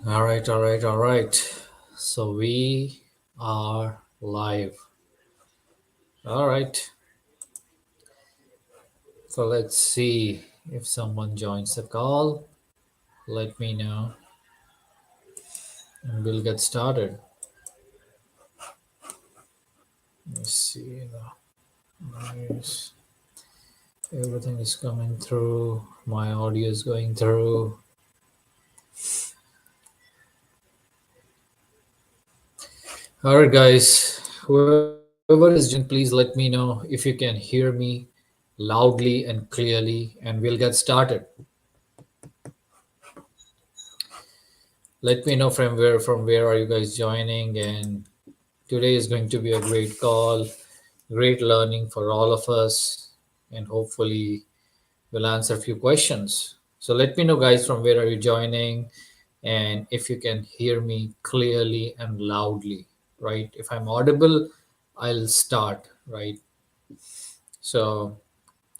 All right. So we are live. All right. So let's see if someone joins the call. Let me know and we'll get started. Let me see. Nice. Everything is coming through. My audio is going through. All right, guys. Whoever is joining, please let me know if you can hear me loudly and clearly, and we'll get started. Let me know from where are you guys joining, and today is going to be a great call, great learning for all of us, and hopefully we'll answer a few questions. So let me know, guys, from where are you joining, and if you can hear me clearly and loudly, right? If I'm audible, I'll start, right? So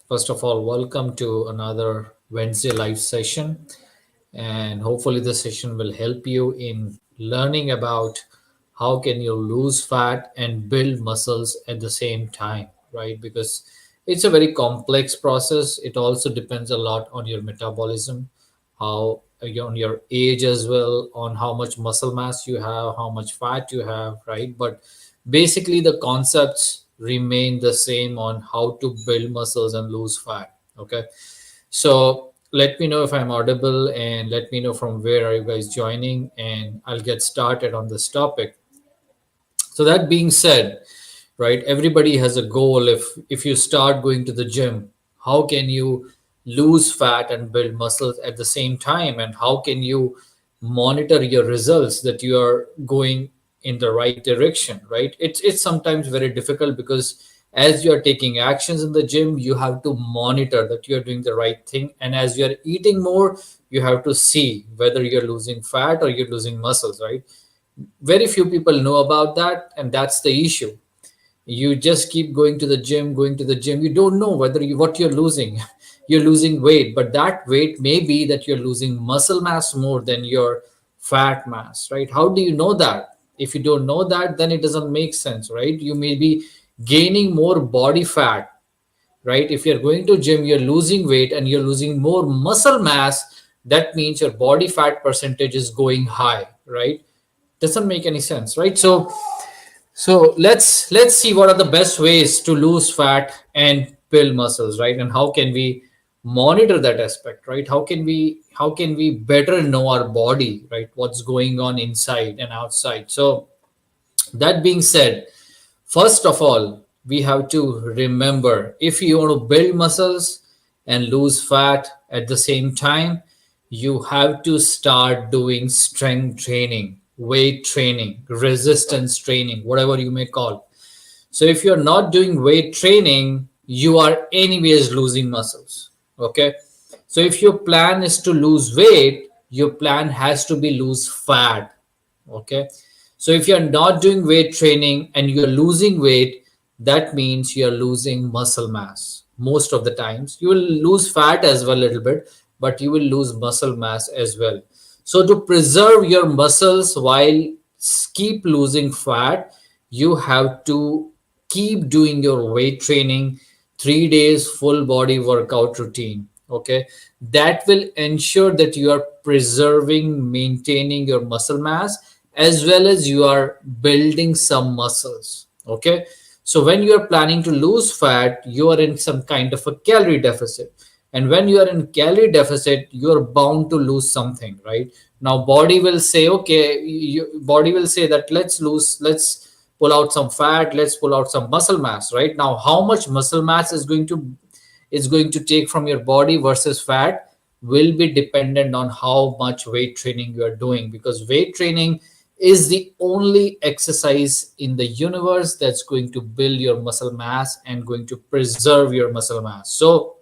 first of all, welcome to another Wednesday live session, and hopefully the session will help you in learning about how can you lose fat and build muscles at the same time, right? Because it's a very complex process. It also depends a lot on your metabolism, how on your age as well, on how much muscle mass you have, how much fat you have, right? But basically the concepts remain the same on how to build muscles and lose fat. Okay, so let me know if I'm audible, and let me know from where are you guys joining, and I'll get started on this topic. So that being said, right, everybody has a goal. If you start going to the gym, how can you lose fat and build muscles at the same time, and how can you monitor your results that you are going in the right direction, right? It's sometimes very difficult because as you are taking actions in the gym, you have to monitor that you are doing the right thing, and as you are eating more, you have to see whether you're losing fat or you're losing muscles, right? Very few people know about that, and that's the issue. You just keep going to the gym, you don't know whether you what you're losing. You're losing weight, but that weight may be that you're losing muscle mass more than your fat mass, right? How do you know that? If you don't know that, then it doesn't make sense, right? You may be gaining more body fat, right? If you're going to gym, you're losing weight and you're losing more muscle mass, that means your body fat percentage is going high, right? Doesn't make any sense, right? So let's see what are the best ways to lose fat and build muscles, right? And how can we monitor that aspect, right? How can we better know our body, right? What's going on inside and outside. So that being said, first of all, we have to remember, if you want to build muscles and lose fat at the same time, you have to start doing strength training, weight training, resistance training, whatever you may call. So if you're not doing weight training, you are anyways losing muscles. Okay. So if your plan is to lose weight, your plan has to be lose fat. Okay. So if you're not doing weight training and you're losing weight, that means you're losing muscle mass. Most of the times you will lose fat as well a little bit, but you will lose muscle mass as well. So to preserve your muscles while keep losing fat, you have to keep doing your weight training, 3 days full body workout routine. Okay, that will ensure that you are preserving, maintaining your muscle mass, as well as you are building some muscles. Okay, so when you are planning to lose fat, you are in some kind of a calorie deficit, and when you are in calorie deficit, you are bound to lose something, right? Now body will say, okay, body will say that let's pull out some fat, let's pull out some muscle mass, right? Now how much muscle mass is going to take from your body versus fat will be dependent on how much weight training you are doing, because weight training is the only exercise in the universe that's going to build your muscle mass and going to preserve your muscle mass. So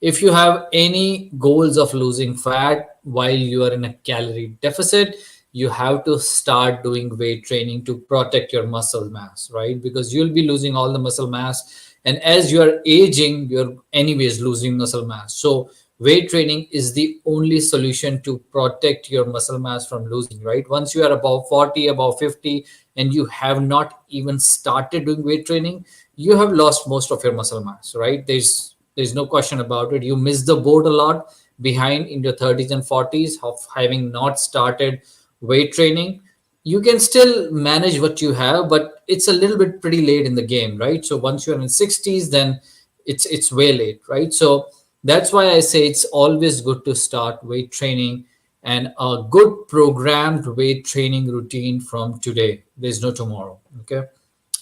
if you have any goals of losing fat while you are in a calorie deficit, you have to start doing weight training to protect your muscle mass, right? Because you'll be losing all the muscle mass, and as you are aging, you're anyways losing muscle mass. So weight training is the only solution to protect your muscle mass from losing, right? Once you are above 40, above 50, and you have not even started doing weight training, you have lost most of your muscle mass, right? There's no question about it. You miss the boat a lot behind in your 30s and 40s of having not started weight training. You can still manage what you have, but it's a little bit pretty late in the game, right? So once you're in 60s, then it's way late, right? So that's why I say it's always good to start weight training and a good programmed weight training routine from today. There's no tomorrow. Okay.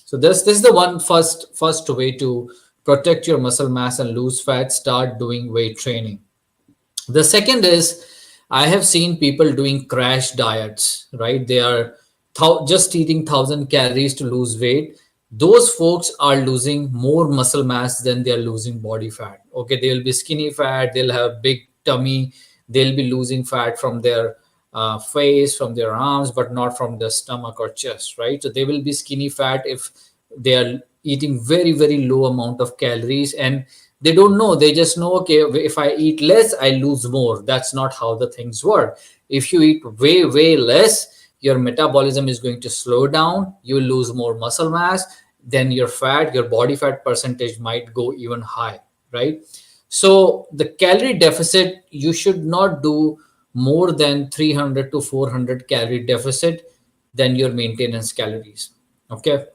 So this is the one first way to protect your muscle mass and lose fat. Start doing weight training. The second is I have seen people doing crash diets, right? They are just eating 1,000 calories to lose weight. Those folks are losing more muscle mass than they are losing body fat. Okay, they'll be skinny fat, they'll have big tummy, they'll be losing fat from their face, from their arms, but not from their stomach or chest, right? So they will be skinny fat if they are eating very low amount of calories, and they don't know. They just know, okay, if I eat less I lose more. That's not how the things work. If you eat way less, your metabolism is going to slow down, you will lose more muscle mass, then your body fat percentage might go even high, right? So the calorie deficit, you should not do more than 300 to 400 calorie deficit than your maintenance calories. Okay.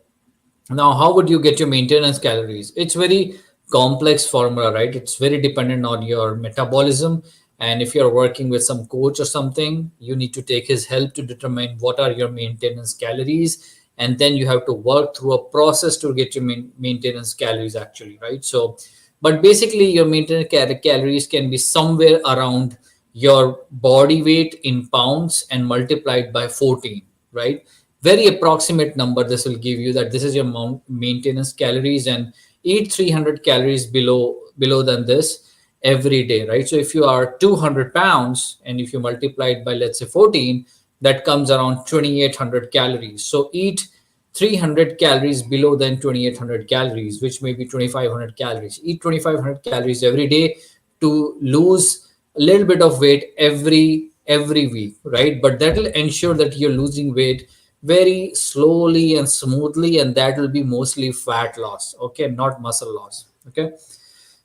Now, how would you get your maintenance calories? It's very complex formula, right? It's very dependent on your metabolism. And if you're working with some coach or something, you need to take his help to determine what are your maintenance calories. And then you have to work through a process to get your maintenance calories actually, right? So, but basically your maintenance calories can be somewhere around your body weight in pounds and multiplied by 14, right? Very approximate number this will give you, that this is your maintenance calories, and eat 300 calories below than this every day, right? So if you are 200 pounds and if you multiply it by, let's say, 14, that comes around 2800 calories. So eat 300 calories below than 2800 calories, which may be 2500 calories. Eat 2500 calories every day to lose a little bit of weight every week, right? But that will ensure that you're losing weight very slowly and smoothly, and that will be mostly fat loss, okay, not muscle loss. Okay,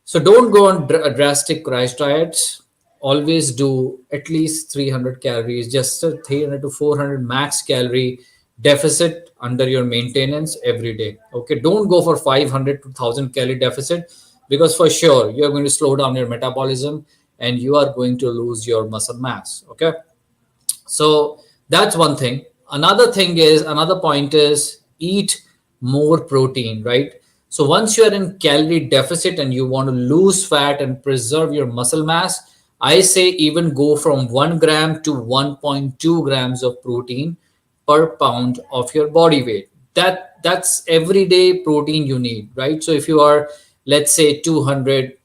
so don't go on drastic crash diets. Always do at least 300 calories, just a 300 to 400 max calorie deficit under your maintenance every day. Okay, don't go for 500 to 1000 calorie deficit, because for sure you're going to slow down your metabolism and you are going to lose your muscle mass. Okay, so that's one thing. Another point is eat more protein, right? So once you are in calorie deficit and you want to lose fat and preserve your muscle mass, I say even go from 1 gram to 1.2 grams of protein per pound of your body weight. That's everyday protein you need, right? So if you are, let's say, 200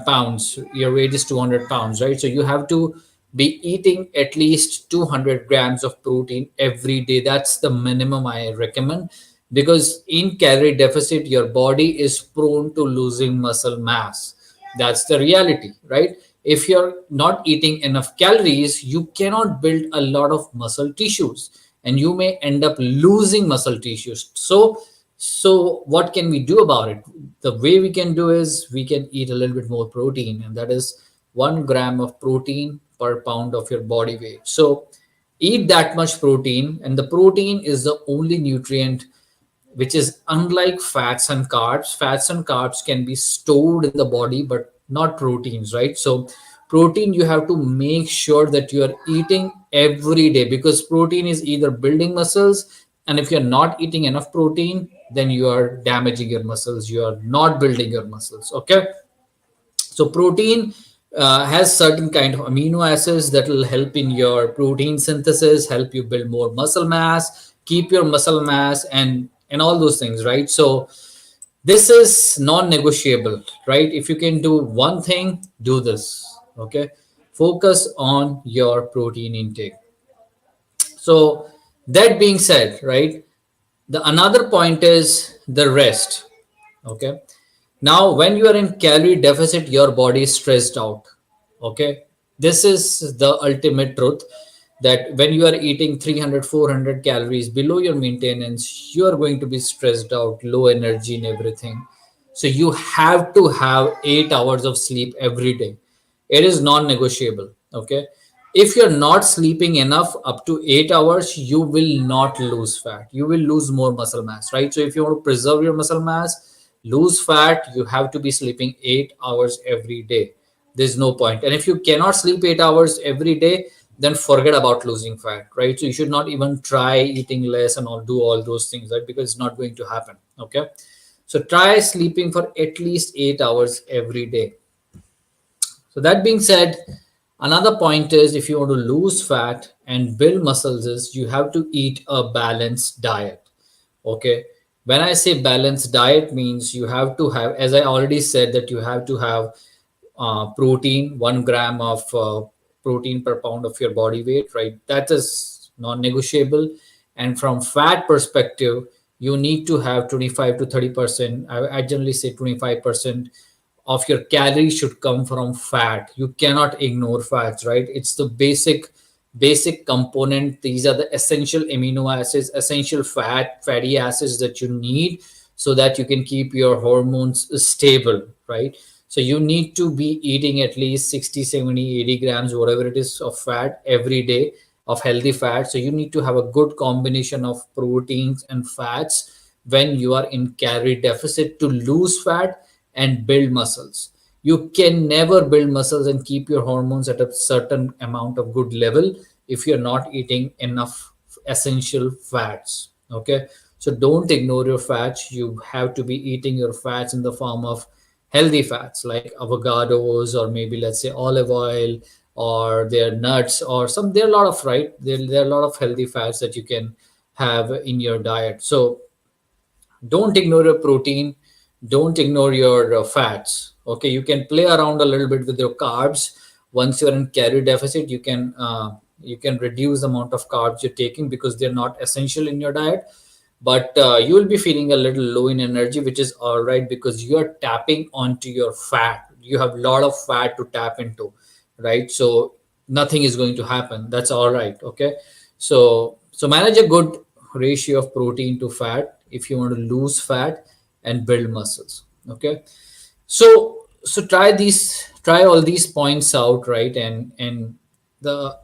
pounds, your weight is 200 pounds, right? So you have to be eating at least 200 grams of protein every day. That's the minimum I recommend, because in calorie deficit your body is prone to losing muscle mass. That's the reality, right? If you're not eating enough calories, you cannot build a lot of muscle tissues, and you may end up losing muscle tissues. So what can we do about it? The way we can do is we can eat a little bit more protein, and that is 1 gram of protein per pound of your body weight. So eat that much protein, and the protein is the only nutrient which is unlike fats and carbs. Fats and carbs can be stored in the body, but not proteins, right? So protein, you have to make sure that you are eating every day, because protein is either building muscles, and if you're not eating enough protein, then you are damaging your muscles, you are not building your muscles. Okay, so protein has certain kind of amino acids that will help in your protein synthesis, help you build more muscle mass, keep your muscle mass, and all those things, right? So this is non-negotiable, right? If you can do one thing, do this. Okay, focus on your protein intake. So that being said, right, the another point is the rest. Okay, now when you are in calorie deficit, your body is stressed out. Okay, this is the ultimate truth, that when you are eating 300, 400 calories below your maintenance, you are going to be stressed out, low energy and everything. So you have to have 8 hours of sleep every day. It is non-negotiable. Okay, if you're not sleeping enough up to 8 hours, you will not lose fat, you will lose more muscle mass, right? So if you want to preserve your muscle mass, lose fat, you have to be sleeping 8 hours every day. There's no point. And if you cannot sleep 8 hours every day, then forget about losing fat, right? So you should not even try eating less and all, do all those things, right? Because it's not going to happen. Okay, so try sleeping for at least 8 hours every day. So that being said, another point is, if you want to lose fat and build muscles, is you have to eat a balanced diet. Okay, when I say balanced diet, means you have to have, as I already said, that you have to have protein, 1 gram of protein per pound of your body weight, right? That is non-negotiable. And from fat perspective, you need to have 25 to 30%. I generally say 25% of your calories should come from fat. You cannot ignore fats, right? It's the basic component. These are the essential amino acids, essential fatty acids that you need, so that you can keep your hormones stable, right? So you need to be eating at least 60, 70, 80 grams, whatever it is, of fat every day, of healthy fat. So you need to have a good combination of proteins and fats when you are in calorie deficit, to lose fat and build muscles. You can never build muscles and keep your hormones at a certain amount of good level if you're not eating enough essential fats. Okay, so don't ignore your fats. You have to be eating your fats in the form of healthy fats like avocados, or maybe let's say olive oil, or their nuts, or some, there are a lot of, right, there are a lot of healthy fats that you can have in your diet. So don't ignore your protein, don't ignore your fats. Okay, you can play around a little bit with your carbs. Once you're in calorie deficit, you can reduce the amount of carbs you're taking, because they're not essential in your diet. But you will be feeling a little low in energy, which is all right, because you are tapping onto your fat. You have a lot of fat to tap into, right? So nothing is going to happen, that's all right. Okay, so manage a good ratio of protein to fat if you want to lose fat and build muscles. Okay, so try all these points out, right? And the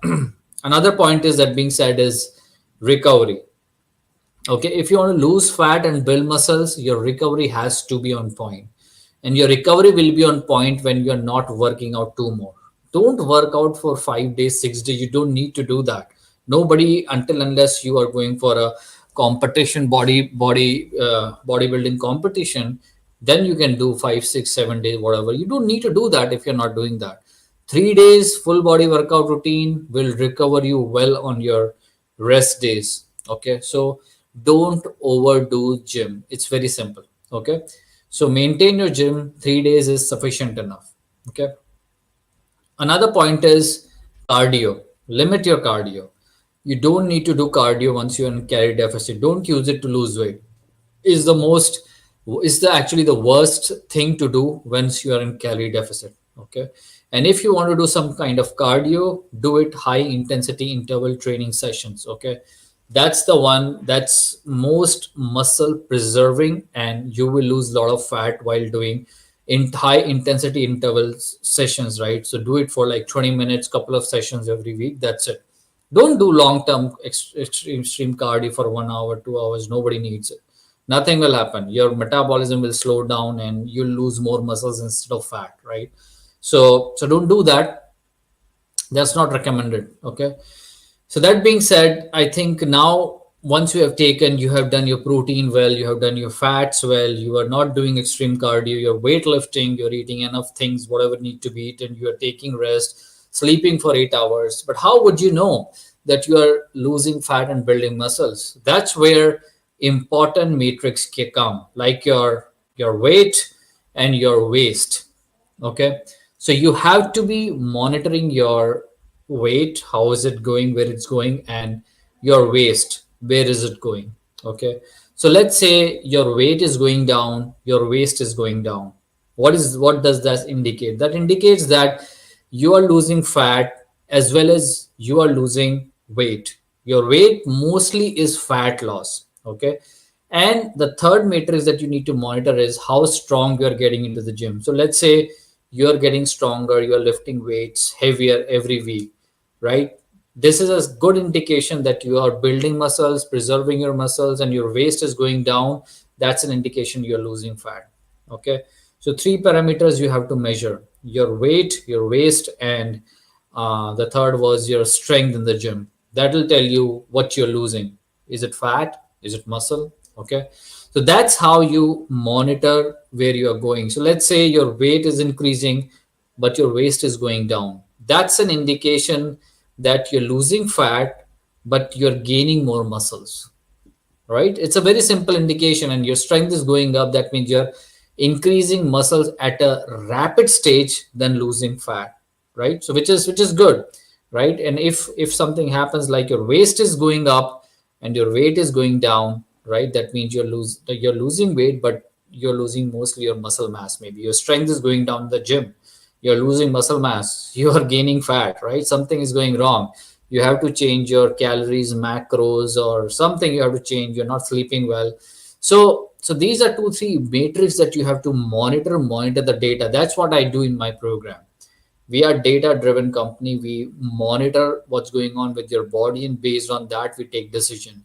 another point is, that being said, is recovery. Okay, if you want to lose fat and build muscles, your recovery has to be on point. And your recovery will be on point when you're not working out too more. Don't work out for 5 days, 6 days. You don't need to do that. Nobody, until unless you are going for a competition, bodybuilding competition, then you can do 5, 6, 7 days, whatever. You don't need to do that if you're not doing that. 3 days full body workout routine will recover you well on your rest days. Okay, so don't overdo gym. It's very simple. Okay, so maintain your gym. 3 days is sufficient enough. Okay, another point is cardio. Limit your cardio. You don't need to do cardio once you're in calorie deficit. Don't use it to lose weight. Is the most is the actually the worst thing to do once you are in calorie deficit. Okay, and if you want to do some kind of cardio, do it high intensity interval training sessions. Okay, that's the one that's most muscle preserving, and you will lose a lot of fat while doing in high intensity interval sessions, right? So do it for like 20 minutes, couple of sessions every week. That's it. Don't do long term extreme cardio for 1 hour, 2 hours. Nobody needs it. Nothing will happen. Your metabolism will slow down and you'll lose more muscles instead of fat, right? So don't do that. That's not recommended. Okay, so that being said, I think now, once you have done your protein well, you have done your fats well, you are not doing extreme cardio, you're weightlifting, you're eating enough things, whatever need to be eaten, you are taking rest, sleeping for 8 hours. But how would you know that you are losing fat and building muscles? That's where important metrics come, like your weight and your waist. Okay, so you have to be monitoring your weight, how is it going, where it's going, and your waist, where is it going. Okay, so let's say your weight is going down, your waist is going down. What does that indicate? That indicates that you are losing fat as well as you are losing weight. Your weight mostly is fat loss. Okay. And the third matrix that you need to monitor is how strong you are getting into the gym. So let's say you are getting stronger, you are lifting weights heavier every week, right? This is a good indication that you are building muscles, preserving your muscles, and your waist is going down. That's an indication you're losing fat. Okay. So, three parameters you have to measure: your weight, your waist, and the third was your strength in the gym. That will tell you what you're losing. Is it fat? Is it muscle? Okay. So, that's how you monitor where you are going. So, let's say your weight is increasing, but your waist is going down. That's an indication that you're losing fat, but you're gaining more muscles, right? It's a very simple indication, and your strength is going up. That means you're increasing muscles at a rapid stage than losing fat, right? So which is good, right? And if something happens like your waist is going up and your weight is going down, right? That means you're losing weight, but you're losing mostly your muscle mass. Maybe your strength is going down in the gym, you're losing muscle mass, you are gaining fat, right? Something is going wrong. You have to change your calories, macros, or something you have to change. You're not sleeping well. So these are two three matrix that you have to monitor the data. That's what I do in my program. We are data driven company. We monitor what's going on with your body, and based on that we take decision.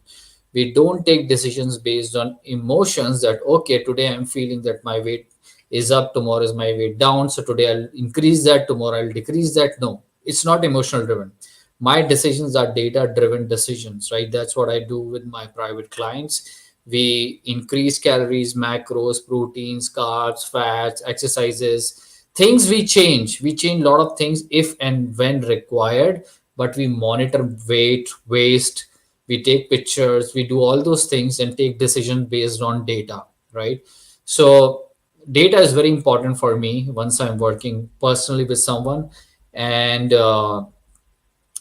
We don't take decisions based on emotions that okay, today I'm feeling that my weight is up, tomorrow is my weight down, so today I'll increase that, tomorrow I'll decrease that. No, it's not emotional driven. My decisions are data driven decisions, right? That's what I do with my private clients. We increase calories, macros, proteins, carbs, fats, exercises, things. We change a lot of things if and when required, but we monitor weight, waste, we take pictures, we do all those things and take decision based on data, right? So data is very important for me once I'm working personally with someone. And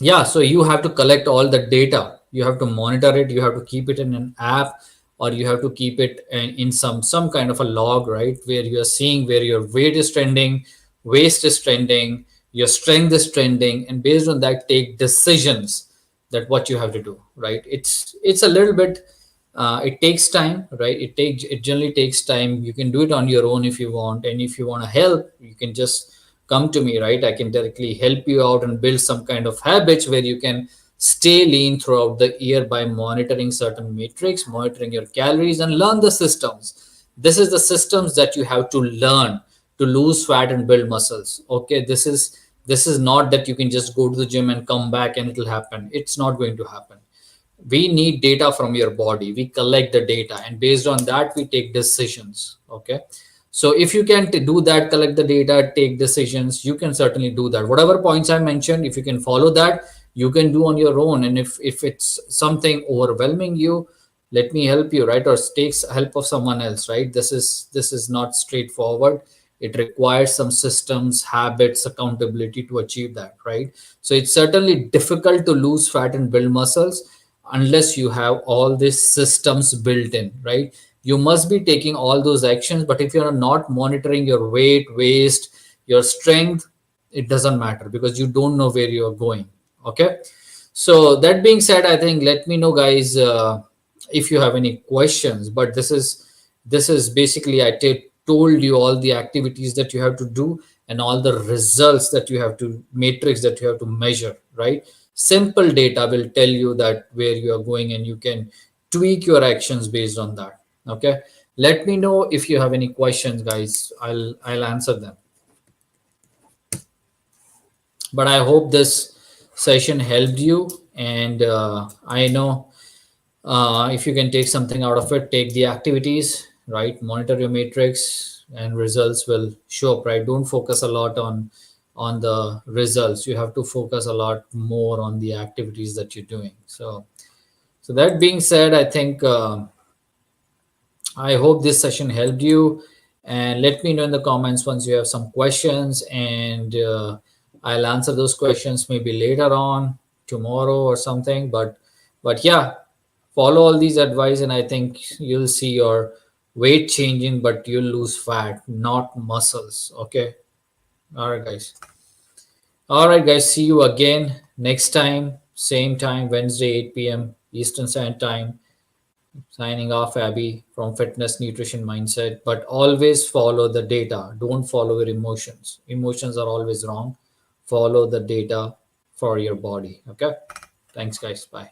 yeah, so you have to collect all the data, you have to monitor it, you have to keep it in an app, or you have to keep it in some kind of a log, right, where you're seeing where your weight is trending, waist is trending, your strength is trending, and based on that take decisions that what you have to do, right? It's a little bit it takes time, right? It generally takes time. You can do it on your own if you want, and if you want to help, you can just come to me, right? I can directly help you out and build some kind of habits where you can stay lean throughout the year by monitoring certain metrics, monitoring your calories, and learn the systems. This is the systems that you have to learn to lose fat and build muscles. Okay, this is not that you can just go to the gym and come back and it'll happen. It's not going to happen. We need data from your body, we collect the data, and based on that we take decisions. Okay, so if you can do that, collect the data, take decisions, you can certainly do that. Whatever points I mentioned, if you can follow that, you can do on your own. And if it's something overwhelming you, let me help you, right? Or takes help of someone else, right? This is not straightforward. It requires some systems, habits, accountability to achieve that, right? So it's certainly difficult to lose fat and build muscles unless you have all these systems built in, right? You must be taking all those actions, but if you're not monitoring your weight, waist, your strength, it doesn't matter because you don't know where you're going. Okay, so that being said, I think let me know, guys, if you have any questions. But this is basically told you all the activities that you have to do and all the results that you have to matrix that you have to measure, right? Simple data will tell you that where you are going, and you can tweak your actions based on that. Okay, let me know if you have any questions, guys. I'll answer them. But I hope this session helped you, and I know if you can take something out of it, take the activities, right? Monitor your matrix, and results will show up, right? Don't focus a lot on the results. You have to focus a lot more on the activities that you're doing. So that being said, I think I hope this session helped you. And let me know in the comments once you have some questions, and I'll answer those questions maybe later on, tomorrow or something. But yeah, follow all these advice, and I think you'll see your weight changing, but you'll lose fat, not muscles. Okay. All right, guys. All right, guys. See you again next time. Same time, Wednesday, 8 p.m. Eastern Standard Time. Signing off, Abby, from Fitness Nutrition Mindset. But always follow the data. Don't follow your emotions. Emotions are always wrong. Follow the data for your body. Okay. Thanks, guys. Bye.